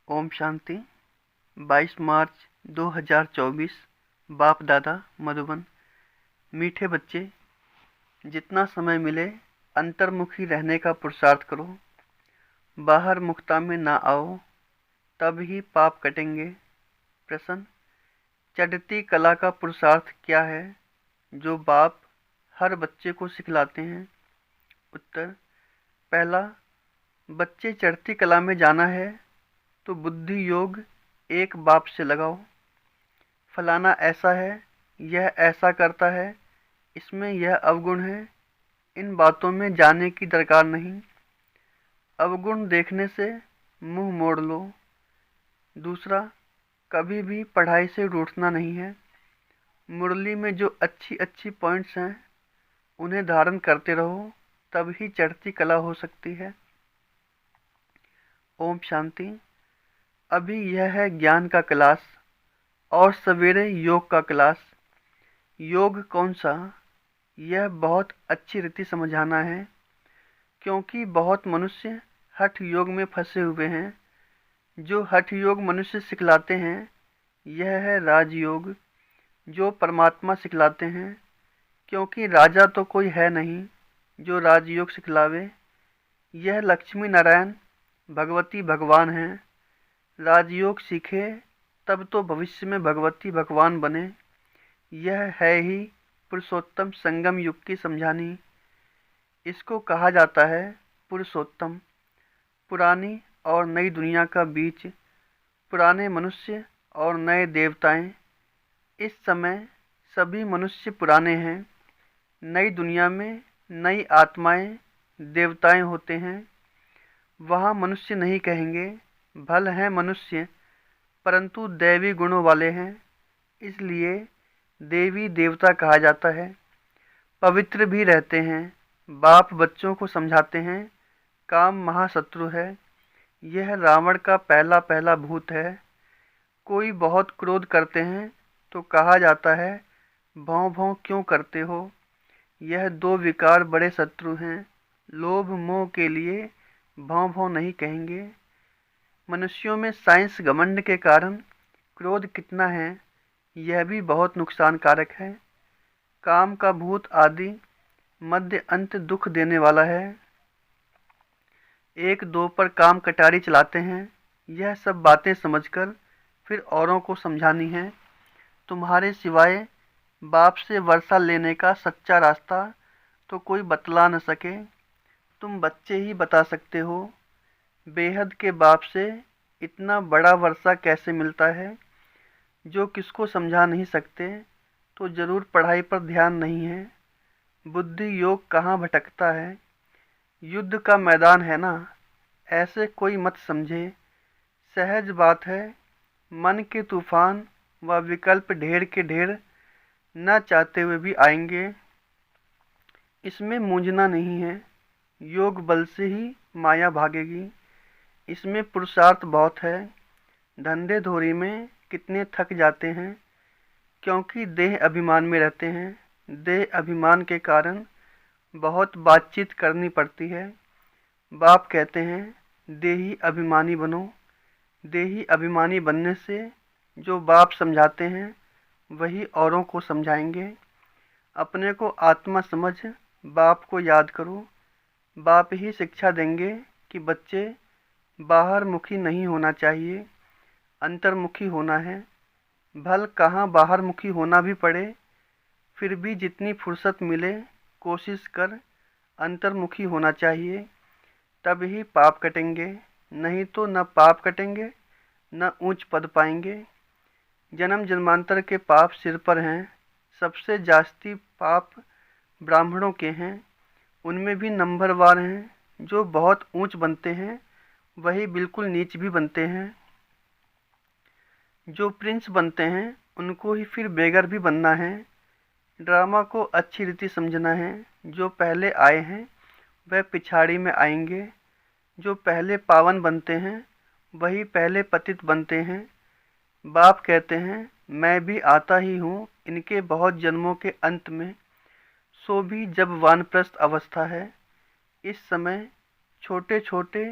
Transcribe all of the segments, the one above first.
ओम शांति। 22 मार्च 2024। बाप दादा मधुबन। मीठे बच्चे, जितना समय मिले अंतर्मुखी रहने का पुरुषार्थ करो। बाहर मुक्ता में ना आओ, तब ही पाप कटेंगे। प्रश्न: चढ़ती कला का पुरुषार्थ क्या है जो बाप हर बच्चे को सिखलाते हैं? उत्तर: पहला, बच्चे चढ़ती कला में जाना है तो बुद्धि योग एक बाप से लगाओ। फलाना ऐसा है, यह ऐसा करता है, इसमें यह अवगुण है, इन बातों में जाने की दरकार नहीं। अवगुण देखने से मुंह मोड़ लो। दूसरा, कभी भी पढ़ाई से रूठना नहीं है। मुरली में जो अच्छी अच्छी पॉइंट्स हैं उन्हें धारण करते रहो, तभी चढ़ती कला हो सकती है। ओम शांति। अभी यह है ज्ञान का क्लास और सवेरे योग का क्लास। योग कौन सा, यह बहुत अच्छी रीति समझाना है, क्योंकि बहुत मनुष्य हठ योग में फंसे हुए हैं। जो हठ योग मनुष्य सिखलाते हैं यह है राजयोग, जो परमात्मा सिखलाते हैं, क्योंकि राजा तो कोई है नहीं जो राजयोग सिखलावे। यह लक्ष्मी नारायण भगवती भगवान हैं। राजयोग सीखे तब तो भविष्य में भगवती भगवान बने। यह है ही पुरुषोत्तम संगम युग की समझानी। इसको कहा जाता है पुरुषोत्तम। पुरानी और नई दुनिया का बीच, पुराने मनुष्य और नए देवताएं। इस समय सभी मनुष्य पुराने हैं। नई दुनिया में नई आत्माएं देवताएं होते हैं। वहाँ मनुष्य नहीं कहेंगे, भल हैं मनुष्य परंतु दैवी गुणों वाले हैं, इसलिए देवी देवता कहा जाता है। पवित्र भी रहते हैं। बाप बच्चों को समझाते हैं काम महाशत्रु है। यह रावण का पहला पहला भूत है। कोई बहुत क्रोध करते हैं तो कहा जाता है भौं भौं क्यों करते हो। यह दो विकार बड़े शत्रु हैं। लोभ मोह के लिए भौं भौं नहीं कहेंगे। मनुष्यों में साइंस घमंड के कारण क्रोध कितना है यह भी बहुत नुकसानकारक है। काम का भूत आदि मध्य अंत दुख देने वाला है। एक दो पर काम कटारी चलाते हैं। यह सब बातें समझकर फिर औरों को समझानी है। तुम्हारे सिवाय बाप से वर्षा लेने का सच्चा रास्ता तो कोई बतला न सके, तुम बच्चे ही बता सकते हो। बेहद के बाप से इतना बड़ा वर्षा कैसे मिलता है। जो किसको समझा नहीं सकते तो जरूर पढ़ाई पर ध्यान नहीं है। बुद्धि योग कहाँ भटकता है। युद्ध का मैदान है ना, ऐसे कोई मत समझे। सहज बात है, मन के तूफान व विकल्प ढेर के ढेर न चाहते हुए भी आएंगे। इसमें मूंझना नहीं है। योग बल से ही माया भागेगी। इसमें पुरुषार्थ बहुत है। धंधे धोरी में कितने थक जाते हैं, क्योंकि देह अभिमान में रहते हैं। देह अभिमान के कारण बहुत बातचीत करनी पड़ती है। बाप कहते हैं देही अभिमानी बनो। देही अभिमानी बनने से जो बाप समझाते हैं वही औरों को समझाएंगे। अपने को आत्मा समझ बाप को याद करो। बाप ही शिक्षा देंगे कि बच्चे बाहर मुखी नहीं होना चाहिए, अंतर्मुखी होना है। भल कहाँ बाहर मुखी होना भी पड़े, फिर भी जितनी फुर्सत मिले कोशिश कर अंतर्मुखी होना चाहिए, तब ही पाप कटेंगे। नहीं तो न पाप कटेंगे न ऊंच पद पाएंगे। जन्म जन्मांतर के पाप सिर पर हैं। सबसे जास्ती पाप ब्राह्मणों के हैं। उनमें भी नंबरवार हैं। जो बहुत ऊंच बनते हैं वही बिल्कुल नीच भी बनते हैं। जो प्रिंस बनते हैं उनको ही फिर बेगर भी बनना है। ड्रामा को अच्छी रीति समझना है। जो पहले आए हैं वह पिछाड़ी में आएंगे। जो पहले पावन बनते हैं वही पहले पतित बनते हैं। बाप कहते हैं मैं भी आता ही हूँ इनके बहुत जन्मों के अंत में, सो भी जब वानप्रस्थ अवस्था है। इस समय छोटे छोटे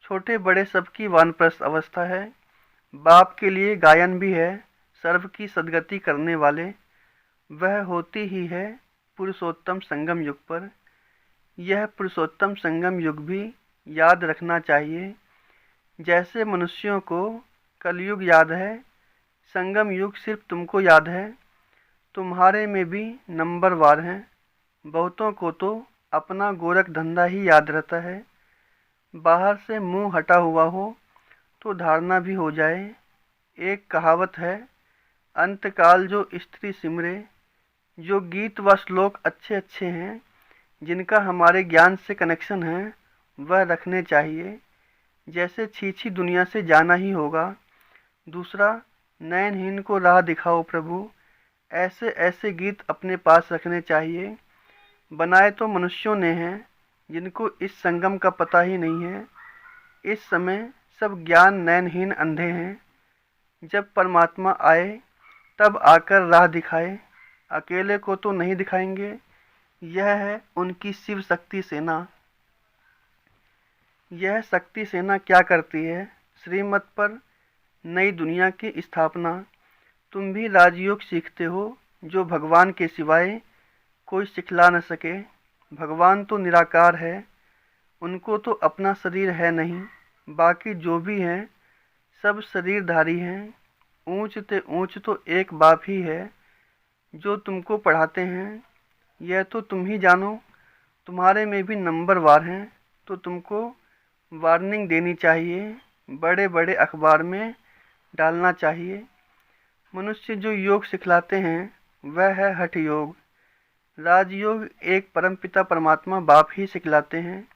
छोटे बड़े सबकी वानप्रस्थ अवस्था है। बाप के लिए गायन भी है, सर्व की सद्गति करने वाले। वह होती ही है पुरुषोत्तम संगम युग पर। यह पुरुषोत्तम संगम युग भी याद रखना चाहिए। जैसे मनुष्यों को कलयुग याद है, संगम युग सिर्फ तुमको याद है। तुम्हारे में भी नंबरवार हैं। बहुतों को तो अपना गोरख धंधा ही याद रहता है। बाहर से मुंह हटा हुआ हो तो धारणा भी हो जाए। एक कहावत है, अंतकाल जो स्त्री सिमरे। जो गीत व श्लोक अच्छे अच्छे हैं, जिनका हमारे ज्ञान से कनेक्शन है, वह रखने चाहिए। जैसे छीछी दुनिया से जाना ही होगा। दूसरा, नयनहीन को राह दिखाओ प्रभु। ऐसे ऐसे गीत अपने पास रखने चाहिए। बनाए तो मनुष्यों ने हैं, जिनको इस संगम का पता ही नहीं है। इस समय सब ज्ञान नयनहीन अंधे हैं। जब परमात्मा आए तब आकर राह दिखाए। अकेले को तो नहीं दिखाएंगे। यह है उनकी शिव शक्ति सेना। यह शक्ति सेना क्या करती है? श्रीमत पर नई दुनिया की स्थापना। तुम भी राजयोग सीखते हो, जो भगवान के सिवाय कोई सिखला न सके। भगवान तो निराकार है, उनको तो अपना शरीर है नहीं। बाकी जो भी हैं सब शरीरधारी हैं। ऊंच ते ऊंच तो एक बाप ही है, जो तुमको पढ़ाते हैं। यह तो तुम ही जानो। तुम्हारे में भी नंबरवार हैं, तो तुमको वार्निंग देनी चाहिए। बड़े बड़े अखबार में डालना चाहिए। मनुष्य जो योग सिखलाते हैं वह है हठ योग। राजयोग एक परमपिता परमात्मा बाप ही सिखलाते हैं,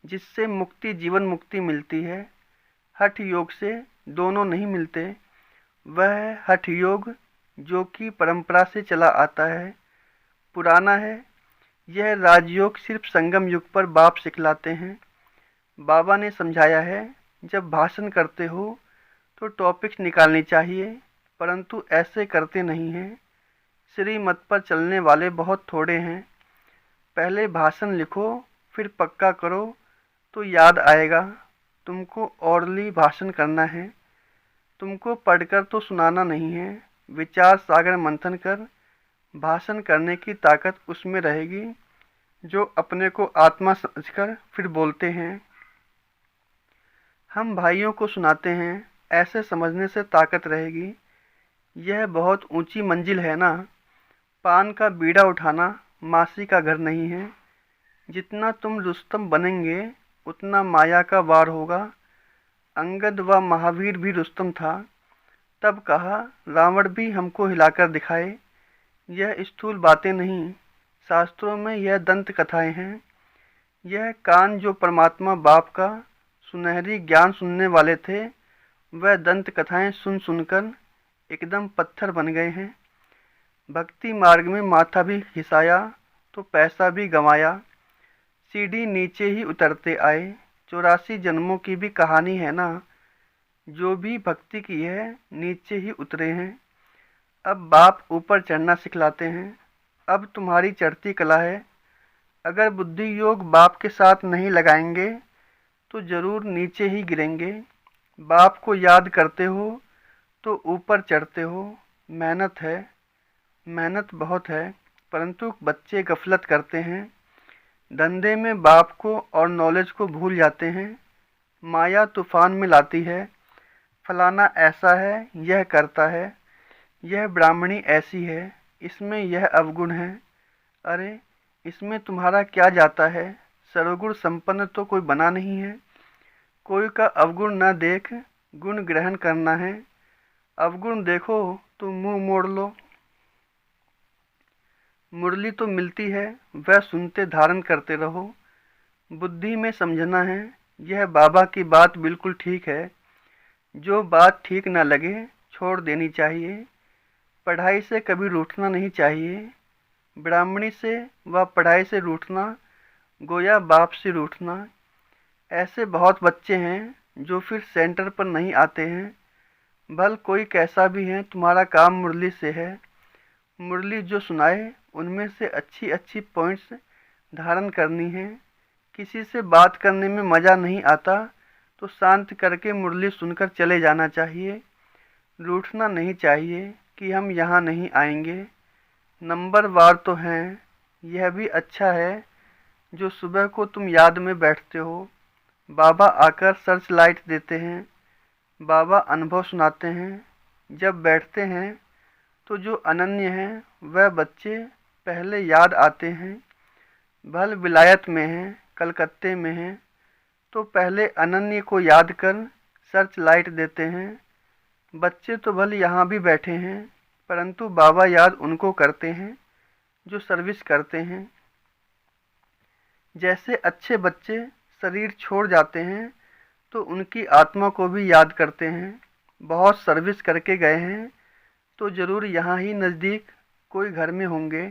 जिससे मुक्ति जीवन मुक्ति मिलती है। हठ योग से दोनों नहीं मिलते। वह है हठ योग जो कि परंपरा से चला आता है, पुराना है। यह राजयोग सिर्फ संगम युग पर बाप सिखलाते हैं। बाबा ने समझाया है, जब भाषण करते हो तो टॉपिक्स निकालनी चाहिए, परंतु ऐसे करते नहीं हैं। श्रीमत पर चलने वाले बहुत थोड़े हैं। पहले भाषण लिखो, फिर पक्का करो तो याद आएगा। तुमको ओरली भाषण करना है। तुमको पढ़कर तो सुनाना नहीं है। विचार सागर मंथन कर भाषण करने की ताकत उसमें रहेगी, जो अपने को आत्मा समझकर फिर बोलते हैं। हम भाइयों को सुनाते हैं, ऐसे समझने से ताकत रहेगी। यह बहुत ऊंची मंजिल है ना। पान का बीड़ा उठाना मासी का घर नहीं है। जितना तुम रुस्तम बनेंगे उतना माया का वार होगा। अंगद व महावीर भी रुस्तम था। तब कहा, रावण भी हमको हिलाकर दिखाए। यह स्थूल बातें नहीं, शास्त्रों में यह दंत कथाएं हैं। यह कान जो परमात्मा बाप का सुनहरी ज्ञान सुनने वाले थे, वह दंत कथाएं सुन सुनकर एकदम पत्थर बन गए हैं। भक्ति मार्ग में माथा भी घिसाया तो पैसा भी गंवाया। सीढ़ी नीचे ही उतरते आए। 84 जन्मों की भी कहानी है ना। जो भी भक्ति की है नीचे ही उतरे हैं। अब बाप ऊपर चढ़ना सिखलाते हैं। अब तुम्हारी चढ़ती कला है। अगर बुद्धि योग बाप के साथ नहीं लगाएंगे तो जरूर नीचे ही गिरेंगे। बाप को याद करते हो तो ऊपर चढ़ते हो। मेहनत है, मेहनत बहुत है, परंतु बच्चे गफलत करते हैं। धंधे में बाप को और नॉलेज को भूल जाते हैं। माया तूफान में लाती है। फलाना ऐसा है, यह करता है, यह ब्राह्मणी ऐसी है, इसमें यह अवगुण है। अरे इसमें तुम्हारा क्या जाता है? सर्वगुण संपन्न तो कोई बना नहीं है। कोई का अवगुण न देख, गुण ग्रहण करना है। अवगुण देखो तो मुंह मोड़ लो। मुरली तो मिलती है, वह सुनते धारण करते रहो। बुद्धि में समझना है। यह बाबा की बात बिल्कुल ठीक है। जो बात ठीक न लगे छोड़ देनी चाहिए। पढ़ाई से कभी रूठना नहीं चाहिए। ब्राह्मणी से व पढ़ाई से रूठना गोया बाप से रूठना। ऐसे बहुत बच्चे हैं जो फिर सेंटर पर नहीं आते हैं। भल कोई कैसा भी है, तुम्हारा काम मुरली से है। मुरली जो सुनाए उनमें से अच्छी अच्छी पॉइंट्स धारण करनी है। किसी से बात करने में मज़ा नहीं आता तो शांत करके मुरली सुनकर चले जाना चाहिए। रूठना नहीं चाहिए कि हम यहाँ नहीं आएंगे। नंबर वार तो हैं, यह भी अच्छा है जो सुबह को तुम याद में बैठते हो। बाबा आकर सर्च लाइट देते हैं, बाबा अनुभव सुनाते हैं। जब बैठते हैं तो जो अनन्य हैं वह बच्चे पहले याद आते हैं। भल विलायत में हैं, कलकत्ते में हैं, तो पहले अनन्य को याद कर सर्च लाइट देते हैं। बच्चे तो भले यहाँ भी बैठे हैं, परंतु बाबा याद उनको करते हैं जो सर्विस करते हैं। जैसे अच्छे बच्चे शरीर छोड़ जाते हैं तो उनकी आत्मा को भी याद करते हैं। बहुत सर्विस करके गए हैं तो ज़रूर यहाँ ही नज़दीक कोई घर में होंगे,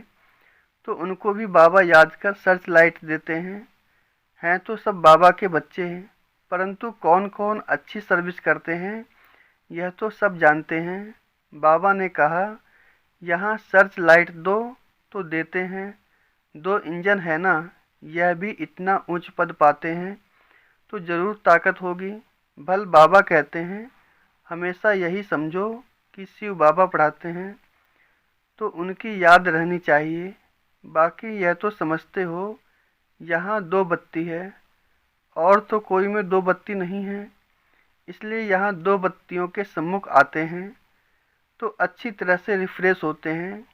तो उनको भी बाबा याद कर सर्च लाइट देते हैं तो सब बाबा के बच्चे हैं, परंतु कौन कौन अच्छी सर्विस करते हैं यह तो सब जानते हैं। बाबा ने कहा यहाँ सर्च लाइट दो तो देते हैं। 2 इंजन है ना, यह भी इतना ऊंच पद पाते हैं तो ज़रूर ताकत होगी। भल बाबा कहते हैं हमेशा यही समझो कि शिव बाबा पढ़ाते हैं तो उनकी याद रहनी चाहिए। बाकी यह तो समझते हो यहाँ 2 बत्ती है और तो कोई में 2 बत्ती नहीं है, इसलिए यहाँ 2 बत्तियों के सम्मुख आते हैं तो अच्छी तरह से रिफ्रेश होते हैं।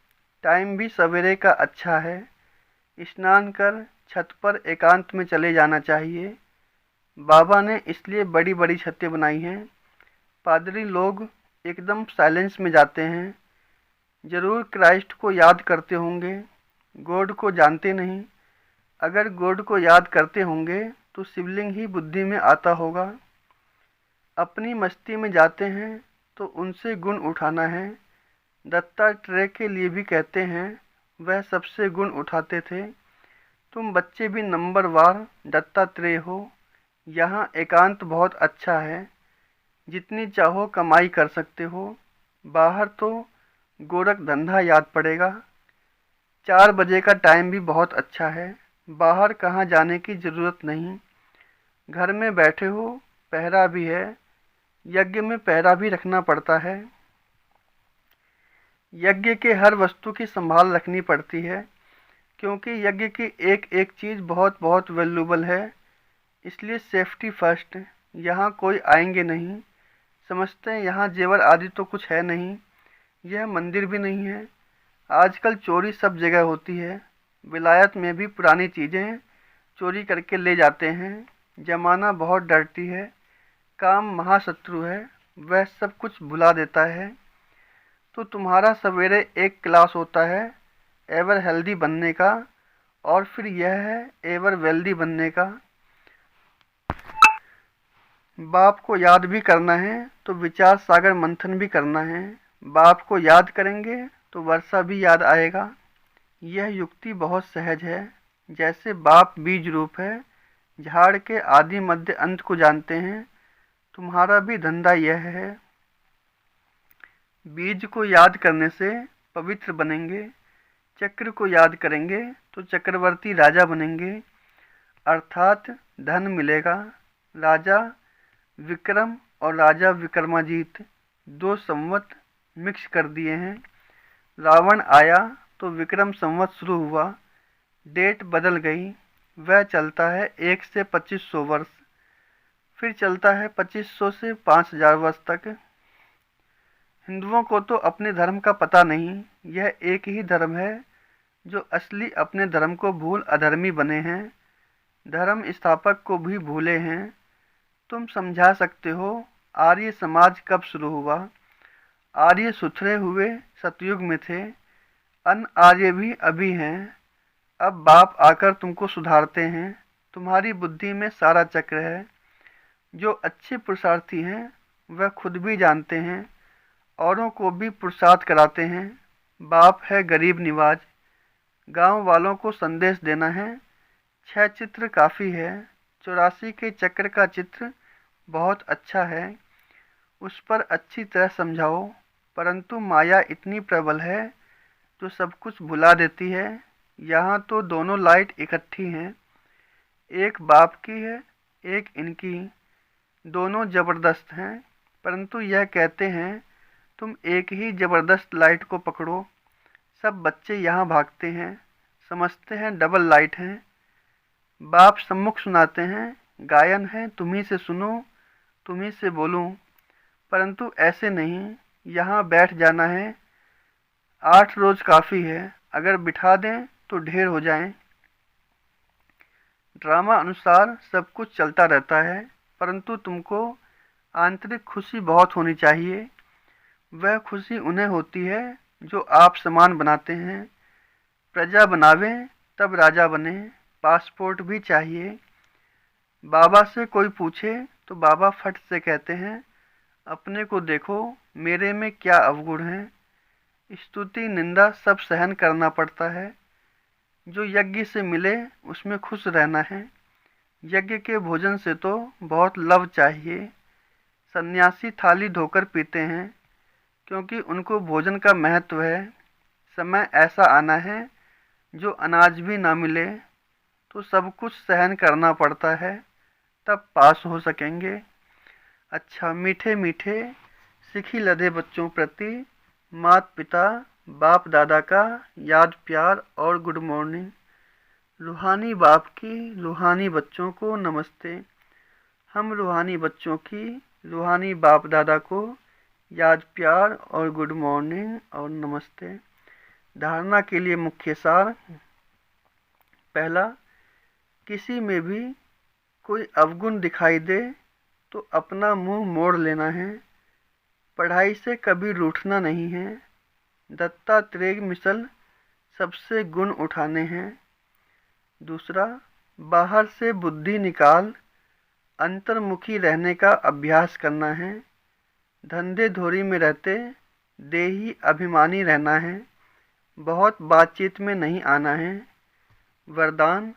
टाइम भी सवेरे का अच्छा है। स्नान कर छत पर एकांत में चले जाना चाहिए। बाबा ने इसलिए बड़ी बड़ी छतें बनाई हैं। पादरी लोग एकदम साइलेंस में जाते हैं। ज़रूर क्राइस्ट को याद करते होंगे, गॉड को जानते नहीं। अगर गॉड को याद करते होंगे तो शिवलिंग ही बुद्धि में आता होगा। अपनी मस्ती में जाते हैं तो उनसे गुण उठाना है। दत्तात्रेय के लिए भी कहते हैं वह सबसे गुण उठाते थे। तुम बच्चे भी नंबर वार दत्तात्रेय हो। यहाँ एकांत बहुत अच्छा है, जितनी चाहो कमाई कर सकते हो। बाहर तो गोरख धंधा याद पड़ेगा। 4 बजे का टाइम भी बहुत अच्छा है, बाहर कहाँ जाने की ज़रूरत नहीं। घर में बैठे हो, पहरा भी है, यज्ञ में पहरा भी रखना पड़ता है। यज्ञ के हर वस्तु की संभाल रखनी पड़ती है, क्योंकि यज्ञ की एक एक चीज़ बहुत बहुत वैल्यूबल है, इसलिए सेफ्टी फर्स्ट। यहाँ कोई आएंगे नहीं, समझते हैं यहाँ जेवर आदि तो कुछ है नहीं, यह मंदिर भी नहीं है। आजकल चोरी सब जगह होती है। विलायत में भी पुरानी चीज़ें चोरी करके ले जाते हैं। ज़माना बहुत डरती है, काम महाशत्रु है, वह सब कुछ भुला देता है। तो तुम्हारा सवेरे एक क्लास होता है एवर हेल्दी बनने का, और फिर यह है एवर वेल्दी बनने का। बाप को याद भी करना है तो विचार सागर मंथन भी करना है। बाप को याद करेंगे तो वर्षा भी याद आएगा। यह युक्ति बहुत सहज है। जैसे बाप बीज रूप है, झाड़ के आदि मध्य अंत को जानते हैं, तुम्हारा भी धंधा यह है। बीज को याद करने से पवित्र बनेंगे, चक्र को याद करेंगे तो चक्रवर्ती राजा बनेंगे, अर्थात धन मिलेगा। राजा विक्रम और राजा विक्रमाजीत 2 संवत मिक्स कर दिए हैं। रावण आया तो विक्रम संवत शुरू हुआ, डेट बदल गई। वह चलता है 1 से 2500 वर्ष, फिर चलता है 2500 से 5000 वर्ष तक। हिंदुओं को तो अपने धर्म का पता नहीं। यह एक ही धर्म है जो असली अपने धर्म को भूल अधर्मी बने हैं, धर्म स्थापक को भी भूले हैं। तुम समझा सकते हो आर्य समाज कब शुरू हुआ? आर्य सुथरे हुए सतयुग में थे, अन आर्य भी अभी हैं। अब बाप आकर तुमको सुधारते हैं। तुम्हारी बुद्धि में सारा चक्र है। जो अच्छे पुरुषार्थी हैं वह खुद भी जानते हैं, औरों को भी पुरुषार्थ कराते हैं। बाप है गरीब निवाज, गांव वालों को संदेश देना है। 6 चित्र काफ़ी है। 84 के चक्र का चित्र बहुत अच्छा है, उस पर अच्छी तरह समझाओ। परंतु माया इतनी प्रबल है जो सब कुछ भुला देती है। यहाँ तो दोनों लाइट इकट्ठी हैं, एक बाप की है, एक इनकी। दोनों जबरदस्त हैं, परंतु यह कहते हैं तुम एक ही जबरदस्त लाइट को पकड़ो। सब बच्चे यहाँ भागते हैं, समझते हैं डबल लाइट है। बाप सम्मुख सुनाते हैं, गायन है तुम्ही से सुनो, तुम्ही से बोलूं, परंतु ऐसे नहीं, यहाँ बैठ जाना है। 8 रोज काफ़ी है, अगर बिठा दें तो ढेर हो जाएं। ड्रामा अनुसार सब कुछ चलता रहता है, परंतु तुमको आंतरिक खुशी बहुत होनी चाहिए। वह खुशी उन्हें होती है जो आप समान बनाते हैं। प्रजा बनावे तब राजा बने, पासपोर्ट भी चाहिए। बाबा से कोई पूछे तो बाबा फट से कहते हैं, अपने को देखो, मेरे में क्या अवगुण है। स्तुति निंदा सब सहन करना पड़ता है। जो यज्ञ से मिले उसमें खुश रहना है। यज्ञ के भोजन से तो बहुत लव चाहिए। सन्यासी थाली धोकर पीते हैं, क्योंकि उनको भोजन का महत्व है। समय ऐसा आना है जो अनाज भी ना मिले, तो सब कुछ सहन करना पड़ता है, तब पास हो सकेंगे। अच्छा, मीठे मीठे सिखी लदे बच्चों प्रति माता पिता बाप दादा का याद प्यार और गुड मॉर्निंग। रूहानी बाप की रूहानी बच्चों को नमस्ते। हम रूहानी बच्चों की रूहानी बाप दादा को याद प्यार और गुड मॉर्निंग और नमस्ते। धारणा के लिए मुख्य सार। पहला, किसी में भी कोई अवगुण दिखाई दे तो अपना मुंह मोड़ लेना है। पढ़ाई से कभी रूठना नहीं है। दत्तात्रेय मिसल सबसे गुण उठाने हैं। दूसरा, बाहर से बुद्धि निकाल अंतर्मुखी रहने का अभ्यास करना है। धंधे धोरी में रहते देही अभिमानी रहना है। बहुत बातचीत में नहीं आना है। वरदान,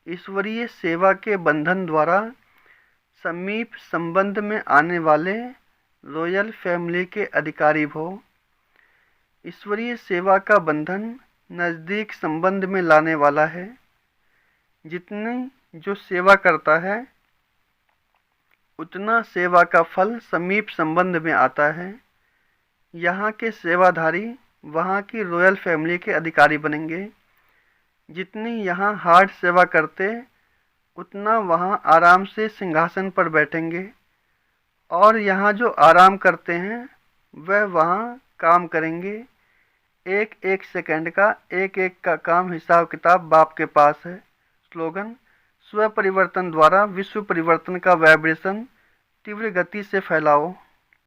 ईश्वरीय सेवा के बंधन द्वारा समीप संबंध में आने वाले रॉयल फैमिली के अधिकारी भो। ईश्वरीय सेवा का बंधन नज़दीक संबंध में लाने वाला है। जितनी जो सेवा करता है उतना सेवा का फल समीप संबंध में आता है। यहाँ के सेवाधारी वहाँ की रॉयल फैमिली के अधिकारी बनेंगे। जितनी यहाँ हार्ड सेवा करते उतना वहाँ आराम से सिंहासन पर बैठेंगे, और यहाँ जो आराम करते हैं वह वहाँ काम करेंगे। एक एक सेकंड का एक एक का काम हिसाब किताब बाप के पास है। स्लोगन, स्व परिवर्तन द्वारा विश्व परिवर्तन का वाइब्रेशन तीव्र गति से फैलाओ।